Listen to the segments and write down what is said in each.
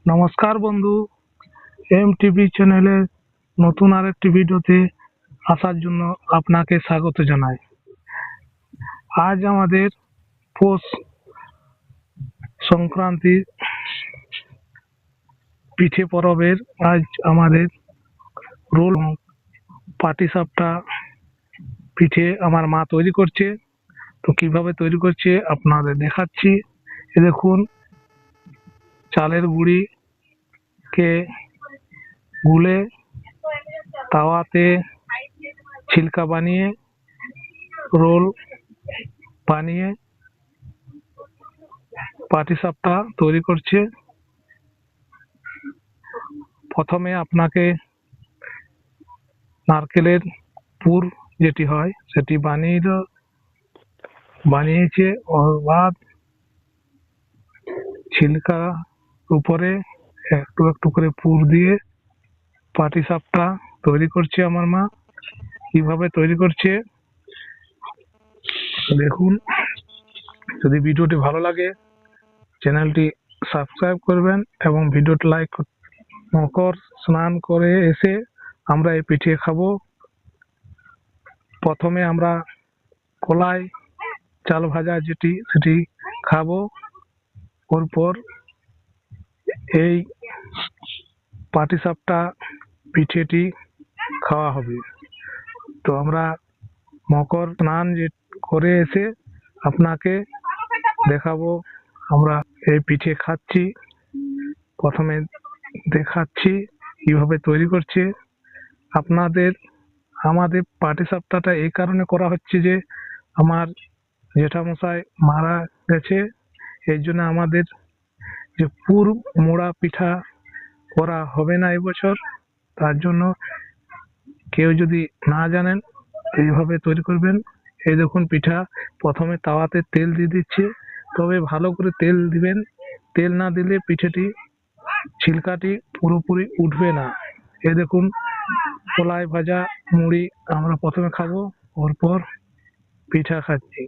নমস্কার বন্ধু, এমটিভি চ্যানেলের নতুন আরেকটি ভিডিওতে আসার জন্য আপনাকে স্বাগত জানাই। আজ আমাদের পৌষ সংক্রান্তি পিঠে পরবের আজ আমাদের রোল পাটিসাপটা পিঠে আমার মা তৈরি করছে। তো কিভাবে তৈরি করছে আপনাদের দেখাচ্ছি। এ দেখুন, চালের গুঁড়িকে গুলে তাওয়াতে ছিলকা বানিয়ে রোল বানিয়ে পাটিসাপটা তৈরি করছে। প্রথমে আপনাকে নারকেলের পুর যেটি হয় সেটি বানিয়েছে। ওর বাদ ছিলকা উপরে একটু একটু করে পুর দিয়ে পাটিসাপটা তৈরি করছে আমার মা। কিভাবে তৈরি করছে দেখুন। যদি ভিডিওটি ভালো লাগে চ্যানেলটি সাবস্ক্রাইব করবেন এবং ভিডিওটি লাইক। মকর স্নান করে এসে আমরা এই পিঠে খাবো। প্রথমে আমরা কলাই চাল ভাজা সেটি খাবো। পর এই পাটিসাপটা পিঠেটি খাওয়া হবে। তো আমরা মকর স্নান করে এসে আপনাকে দেখাবো আমরা এই পিঠে খাচ্ছি। প্রথমে দেখাচ্ছি কিভাবে তৈরি করছে আমাদের পাটিসাপটাটা এই কারণে করা হচ্ছে যে আমার জেঠামশাই মারা গেছে। এই জন্য আমাদের যে পুর মোড়া পিঠা করা হবে না এবছর। তার জন্য কেউ যদি না জানেন এইভাবে তৈরি করবেন। এই দেখুন, পিঠা প্রথমে তাওয়াতে তেল দিয়ে দিচ্ছে, তবে ভালো করে তেল দিবেন। তেল না দিলে পিঠেটি ছিলকাটি পুরোপুরি উঠবে না। এই দেখুন, কলাই ভাজা মুড়ি আমরা প্রথমে খাবো, পর পিঠা খাচ্ছি।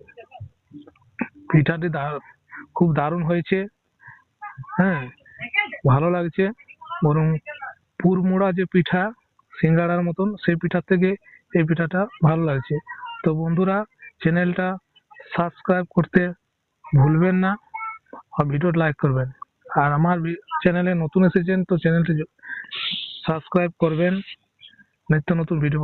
পিঠাটি খুব দারুণ হয়েছে। হ্যাঁ, ভালো লাগছে। বরং পুর মোড়া যে পিঠা সিঙ্গাড়ার মতন, সেই পিঠার থেকে এই পিঠাটা ভালো লাগছে। তো বন্ধুরা, চ্যানেলটা সাবস্ক্রাইব করতে ভুলবেন না আর ভিডিওটা লাইক করবেন। আর আমার চ্যানেলে নতুন এসেছেন তো চ্যানেলটি সাবস্ক্রাইব করবেন, নিত্য নতুন ভিডিও